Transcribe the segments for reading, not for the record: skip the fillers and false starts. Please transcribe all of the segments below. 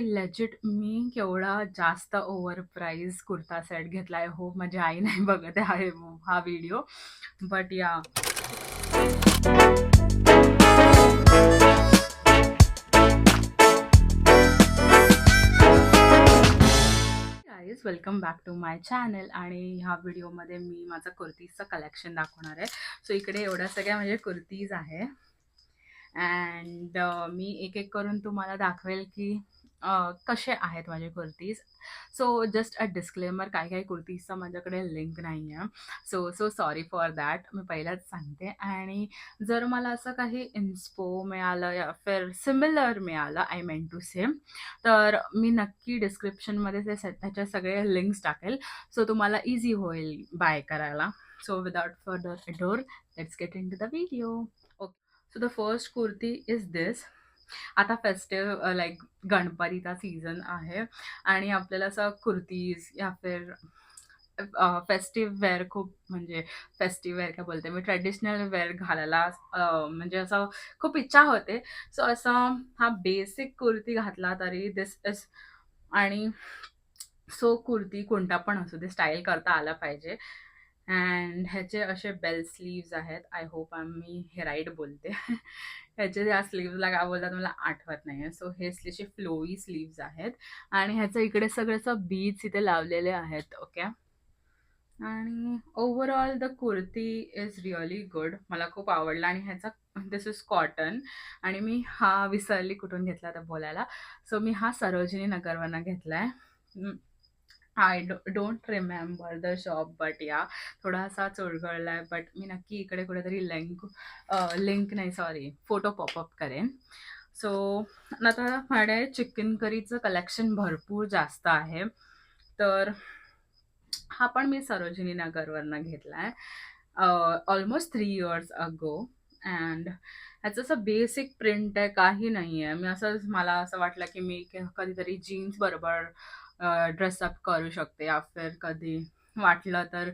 Legit मी केवढा जास्त over price kurta set घेतलाय. हो, माझी आई नाही बघत आहे हा video. But ya guys, welcome back to my channel. आणि ह्या व्हिडिओमध्ये मी माझं कुर्तीजचं कलेक्शन दाखवणार आहे. सो इकडे एवढ्या सगळ्या म्हणजे कुर्तीज आहे अँड मी एक एक करून तुम्हाला दाखवेल की कसे आहेत माझे kurtis. So just a disclaimer, काही काही कुर्तीजचा माझ्याकडे लिंक नाही आहे. सो सॉरी फॉर दॅट, मी पहिलाच सांगते. आणि जर मला असं काही इन्स्पो मिळालं या फिर सिमिलर मिळालं, आय मेन टू से, तर मी नक्की डिस्क्रिप्शनमध्ये त्याचे सगळे लिंक्स टाकेल. सो तुम्हाला इझी होईल बाय करायला. So without further ado, let's get into the video. So the first kurti is this. आता फेस्टिव्ह लाईक गणपतीचा सीझन आहे आणि आपल्याला असं कुर्तीज या फिर फेस्टिव्ह वेअर खूप म्हणजे फेस्टिव्ह वेअर काय बोलते मी, ट्रेडिशनल वेअर घालायला म्हणजे असं खूप इच्छा होते. सो असं हा बेसिक कुर्ती घातला तरी दिस इज. आणि सो कुर्ती कोणता पण असू दे, स्टाईल करता आला पाहिजे. अँड ह्याचे असे बेल स्लीव्ज आहेत. आय होप मी हे राईट बोलते. ह्याचे या स्लीव्जला काय बोलतात मला आठवत नाही आहे. सो हे स्लीवचे फ्लोई स्लीव्ज आहेत आणि ह्याचं इकडे सगळं बीड्स इथे लावलेले आहेत. ओके. आणि overall the kurti is really good. मला खूप आवडला. आणि ह्याचा दिस इज कॉटन. आणि मी हा विसरली कुठून घेतला तर बोलायला. सो मी हा सरोजिनी नगरवरनं घेतला आहे. I don't remember the shop, but या थोडासा चुरगळला आहे. बट मी नक्की इकडे कुठेतरी लिंक नाही, सॉरी, फोटो पॉपअप करेन. सो आता माझ्याकडे चिकन करीचं कलेक्शन भरपूर जास्त आहे. तर हा पण मी सरोजिनी नगरवरनं घेतला आहे ऑलमोस्ट 3 years अगो. अँड ह्याचं असं बेसिक प्रिंट आहे, काही नाही आहे. मला असं वाटलं की मी कधीतरी जीन्स बरोबर ड्रेसअप करू शकते या फिर कधी वाटलं तर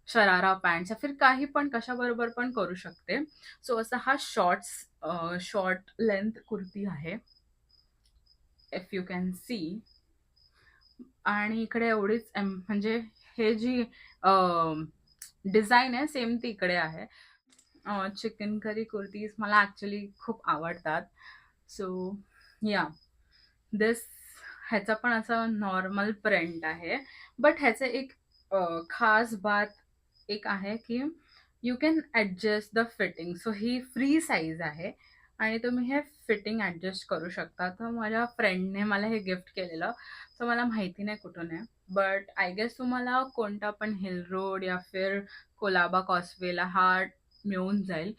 शरारा पॅन्ट्स या फिर काही पण कशाबरोबर पण करू शकते. सो असं हा शॉर्ट लेंथ कुर्ती आहे, इफ यू कॅन सी. आणि इकडे एवढीच म्हणजे हे जी डिझाईन आहे सेम ती इकडे आहे. चिकन करी कुर्तीज मला ॲक्च्युली खूप आवडतात. सो या दिस, ह्याचा पण असं नॉर्मल प्रिंट आहे. बट ह्याचं एक खास बात एक आहे की you can adjust the fitting. So he free size आहे आणि तुम्ही हे फिटिंग ॲडजस्ट करू शकता. तर माझ्या फ्रेंडने मला हे गिफ्ट केलेलं. सो मला माहिती नाही कुठून आहे, बट आय गेस तुम्हाला कोणता पण हिल रोड या फिर कोलाबा कॉस्वेला हा मिळून जाईल.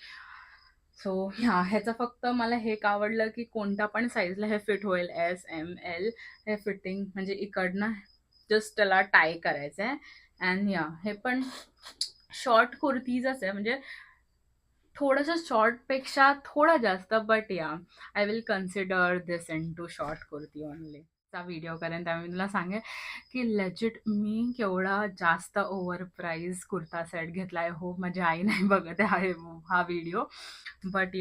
सो ह्याचं फक्त मला हे एक आवडलं की कोणता पण साईजला हे फिट होईल. एस एम एल हे फिटिंग म्हणजे इकडनं जस्ट त्याला टाय करायचं आहे. अँड हे पण शॉर्ट कुर्तीजच आहे, म्हणजे थोडंसं शॉर्टपेक्षा थोडं जास्त. But I will consider this into short kurti only. चा व्हिडिओ करेन त्यामुळे मी तुला सांगेन की लेजिट मी केवढा जास्त ओव्हर प्राइस कुर्ता सेट घेतलाय. हो, माझी आई नाही बघत आहे हा व्हिडिओ. बट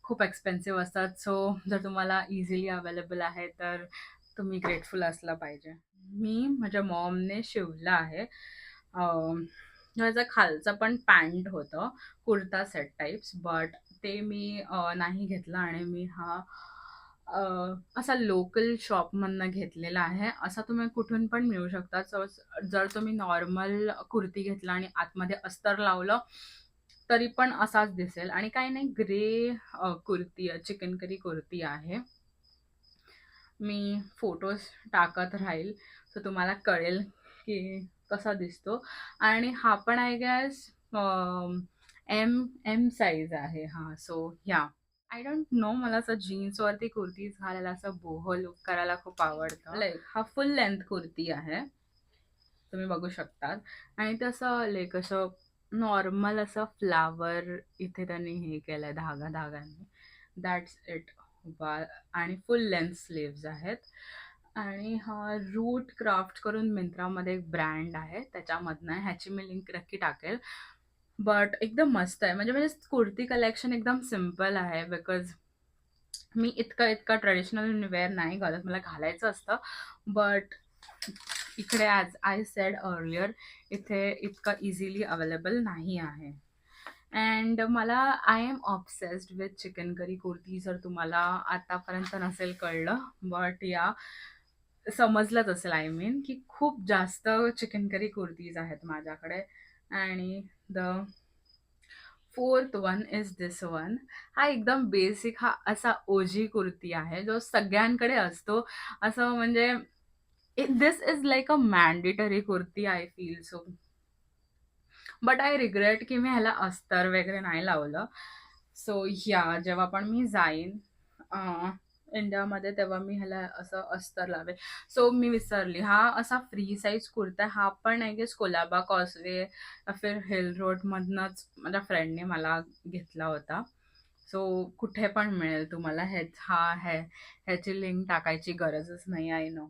खूप एक्सपेन्सिव्ह असतात. सो जर तुम्हाला इझिली अवेलेबल आहे तर तुम्ही ग्रेटफुल असला पाहिजे. मी माझ्या मॉमने शिवलं आहे. ह्याचं खालचं पण पॅन्ट होतं, कुर्ता सेट टाईप्स, बट ते मी नाही घेतलं. आणि मी हा असा लोकल शॉपमधनं घेतलेला आहे. असा तुम्ही कुठून पण मिळू शकता. सो जर तुम्ही नॉर्मल कुर्ती घेतला आणि आतमध्ये अस्तर लावलं तरी पण असाच दिसेल. आणि काही नाही, grey kurti chicken curry kurti आहे. मी फोटोज टाकत राहील सो तुम्हाला कळेल की कसा दिसतो. आणि हा पण आय गेस एम साईज आहे हा. सो आय डोंट नो, मला असं जीन्सवरती कुर्तीज घालायला असं बोहो लुक करायला खूप आवडतं. लाईक हा फुल लेंथ कुर्ती आहे, तुम्ही बघू शकतात. आणि तसं लाईक असं नॉर्मल असं फ्लावर इथे त्यांनी हे केलंय धागाने. That's it. आणि फुल लेंथ स्लीव्ज आहेत. आणि हा रूट क्राफ्ट करून मिंत्रामध्ये एक ब्रँड आहे, त्याच्यामधनं आहे. ह्याची मी लिंक नक्की टाकेल. बट एकदम मस्त आहे. म्हणजे कुर्ती कलेक्शन एकदम सिम्पल आहे बिकॉज मी इतका ट्रेडिशनल वेअर नाही घालत, मला घालायचं असतं. बट इकडे ॲज आय सेड अर्लियर इथे इतका इझिली अवेलेबल नाही आहे. अँड मला I am obsessed with chicken curry kurti. जर तुम्हाला आतापर्यंत नसेल कळलं, बट या समजलंच असेल, आय मीन की खूप जास्त चिकन करी कुर्तीज आहेत माझ्याकडे. आणि the fourth one is this one. हा एकदम बेसिक, हा असा ओजी कुर्ती आहे जो सगळ्यांकडे असतो. असं म्हणजे this is like a mandatory kurti I feel so. But I regret की मी ह्याला अस्तर वगैरे नाही लावलं. सो या जेव्हा पण मी जाईन इंडियामध्ये तेव्हा मी ह्याला असं अस्तर लावेल. सो मी विसरली, हा असा फ्री साईज कुर्ता आहे. हा पण आय गेस कोलाबा कॉसवे या फिर हिल रोडमधनंच माझ्या फ्रेंडने मला घेतला होता. सो कुठे पण मिळेल तुम्हाला. ह्याची लिंक टाकायची गरजच नाही, आय नो.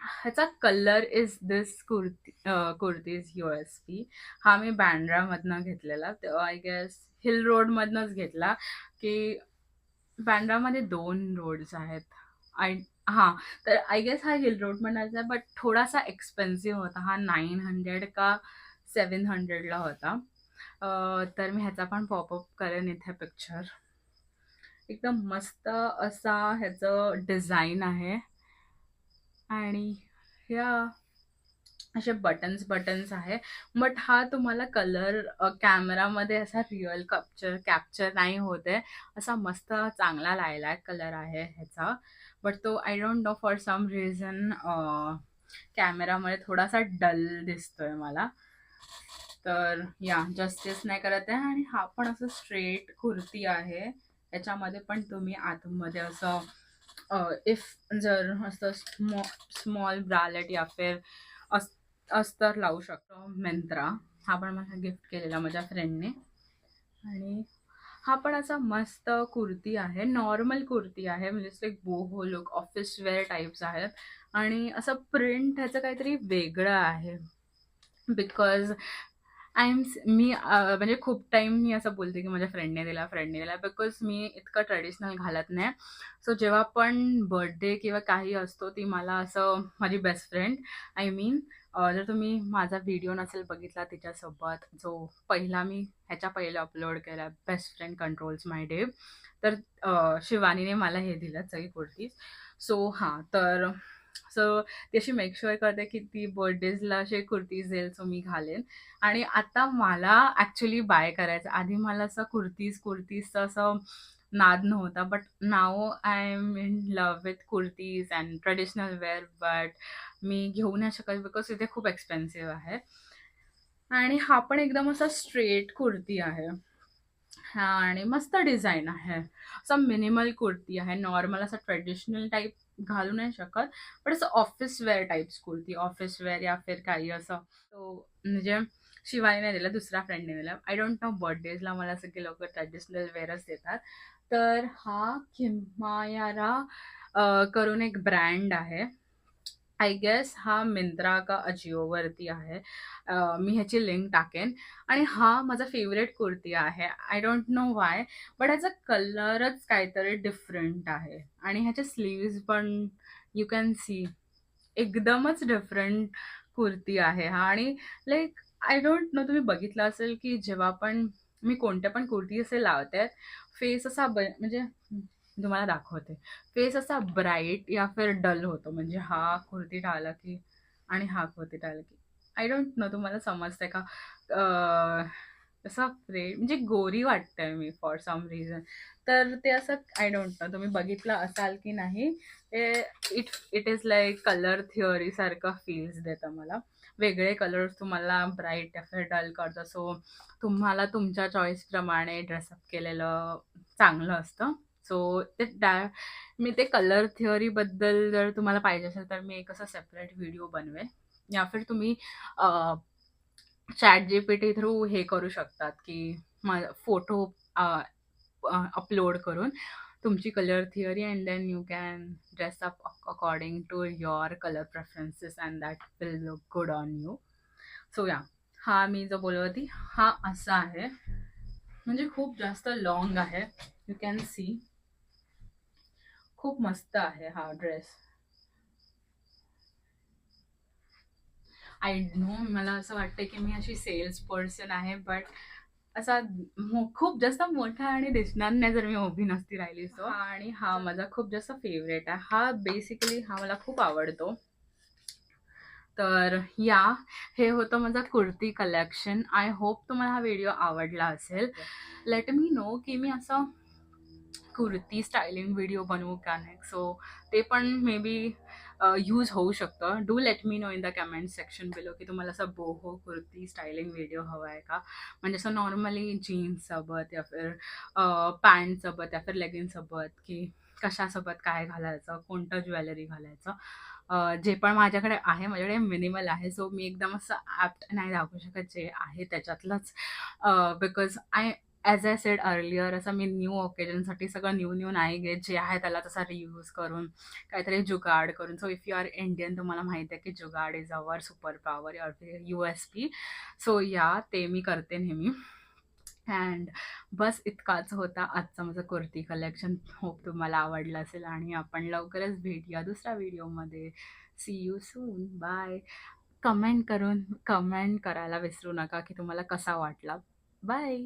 ह्याचा colour is this kurtis USP. हा मी बँड्रामधनं घेतलेला, तेव्हा आय गेस हिल रोडमधनंच घेतला. की बँड्रामध्ये 2 रोड्स आहेत. आय हां, तर आय गेस हा हिल रोडमधनंच आहे, बट थोडासा एक्सपेन्सिव्ह होता. हा 900 का 700ला होता. तर मी ह्याचा पण पॉपअप करेन इथे पिक्चर. एकदम मस्त असा ह्याचं डिझाईन आहे. आणि ह्या असे बटन्स आहे. बट हा तुम्हाला कलर कॅमेरामध्ये असा रिअल कॅप्चर नाही होत आहे. असा मस्त चांगला लायलॅक कलर आहे ह्याचा. बट तो I don't know for some reason कॅमेरामध्ये थोडासा डल दिसतोय मला. तर या जस्टिस नाही करत आहे. आणि हा पण असं स्ट्रेट कुर्ती आहे. याच्यामध्ये पण तुम्ही आतमध्ये असं इफ जर असं स्मॉल ब्रालेट या फिर अस्तर लावू शकतो. मिंत्रा, हा पण मला गिफ्ट केलेला माझ्या फ्रेंडने. आणि हा पण असा मस्त कुर्ती आहे, नॉर्मल कुर्ती आहे, म्हणजे एक boho look office wear types आहेत. आणि असं प्रिंट ह्याचं काहीतरी वेगळं आहे. बिकॉज मी म्हणजे खूप टाईम मी असं बोलते की माझ्या फ्रेंडने दिला बिकॉज मी इतकं ट्रेडिशनल घालत नाही. सो जेव्हा पण बर्थडे किंवा काही असतो, ती मला असं माझी बेस्ट फ्रेंड आय मीन, जर तुम्ही माझा व्हिडिओ नसेल बघितला तिच्यासोबत, जो मी ह्याच्या पहिले अपलोड केला, बेस्ट फ्रेंड कंट्रोल्स माय डे, तर शिवानीने मला हे दिलं सगळी कुर्तीज. सो हां, तर ती अशी मेक शुअर करते की ती बर्थडेजला असे कुर्तीज देईल, सो मी घालेन. आणि आता मला ॲक्च्युली बाय करायचं. आधी मला असं कुर्तीजचं असं नाद नव्हता, but now I am in love with kurtis and traditional wear. But मी घेऊ नाही शकत बिकॉज इथे खूप एक्सपेन्सिव्ह आहे. आणि हा पण एकदम असा स्ट्रेट कुर्ती आहे. हा, आणि मस्त डिझाईन आहे. असं मिनिमल कुर्ती आहे, नॉर्मल असं ट्रेडिशनल टाईप घालू नाही शकत, पण असं office wear types kurti, office wear या फिर काही असं. तो म्हणजे शिवानी नाही दिला, दुसऱ्या फ्रेंडने दिला. आय डोंट नो, बर्थडेजला मला सगळे लोक ट्रेडिशनल वेअरच देतात. तर हा किमायारा करून एक ब्रँड आहे. आय गेस हा मिंत्रा का अजिओवरती आहे. मी ह्याची लिंक टाकेन. आणि हा माझा फेवरेट कुर्ती आहे. I don't no Y, but ह्याचा कलरच काहीतरी डिफरंट आहे. आणि ह्याचे स्लीव्ज पण यू कॅन सी एकदमच डिफरंट कुर्ती आहे हा. आणि लाईक आय डोंट नो, तुम्ही बघितलं असेल की जेव्हा पण मी कोणत्या पण कुर्ती असे लावते, फेस असा म्हणजे तुम्हाला दाखवते, फेस असा ब्राईट या फिर डल होतो, म्हणजे हा कुर्ती टाळला की आणि हा कुर्ती टाळला की. आय डोंट नो, तुम्हाला समजतंय का? असं म्हणजे गोरी वाटते मी फॉर सम रिझन. तर ते असं आय डोंट नो, तुम्ही बघितलं असाल की नाही. It is like colour theory सारखं फील्स देतं मला. वेगळे कलर्स तुम्हाला ब्राईट या फिर डल करतं. सो तुम्हाला तुमच्या चॉईसप्रमाणे ड्रेसअप केलेलं चांगलं असतं. सो मी ते कलर थिअरीबद्दल जर तुम्हाला पाहिजे असेल तर मी एक असं सेपरेट व्हिडिओ बनवेन. या फिर तुम्ही ChatGPT थ्रू हे करू शकतात की फोटो अपलोड करून तुमची colour theory, and then you can dress up according to your colour preferences and that will look good on you. So ya, हा मी जो बोलत होती हा असा आहे, म्हणजे खूप जास्त लॉंग आहे, यू कॅन सी. खूप मस्त आहे हा ड्रेस. आय नो, मला असं वाटतं की मी अशी सेल्स पर्सन आहे, बट असा खूप जास्त मोठा आणि दिसणार नाही जर मी उभी नसती राहिली. सो आणि हा माझा खूप जास्त फेवरेट आहे. हा बेसिकली हा मला खूप आवडतो. तर या, हे होतं माझा कुर्ती कलेक्शन. आय होप तुम्हाला हा व्हिडिओ आवडला असेल. लेट मी नो की मी असं कुर्ती स्टायलिंग व्हिडिओ बनवू का नाही. सो ते पण मे बी यूज होऊ शकतं. Do let me know in the comment section below की तुम्हाला असं बोहो कुर्ती स्टायलिंग व्हिडिओ हवा आहे का. म्हणजे असं नॉर्मली जीन्ससोबत या फिर पॅन्टसोबत या फिर लेगिन्ससोबत, की कशासोबत काय घालायचं, कोणतं ज्वेलरी घालायचं. जे पण माझ्याकडे आहे, माझ्याकडे मिनिमल आहे. सो मी एकदम असं ॲप्ट नाही दाखवू शकत जे आहे त्याच्यातलंच. Because as I said earlier, असं मी न्यू ओकेजनसाठी सगळं न्यू नाही घेत. जे आहे त्याला तसा रियूज करून, काहीतरी जुगाड करून. So if you are Indian, तुम्हाला माहिती आहे की jugaad is our super power और USP. सो या, ते मी करते नेहमी. अँड बस इतकाच होता आजचा माझं कुर्ती कलेक्शन. होप तुम्हाला आवडलं असेल आणि आपण लवकरच भेटूया दुसऱ्या व्हिडिओमध्ये. See you soon. Bye. Comment करायला विसरू नका की तुम्हाला कसा वाटला. बाय.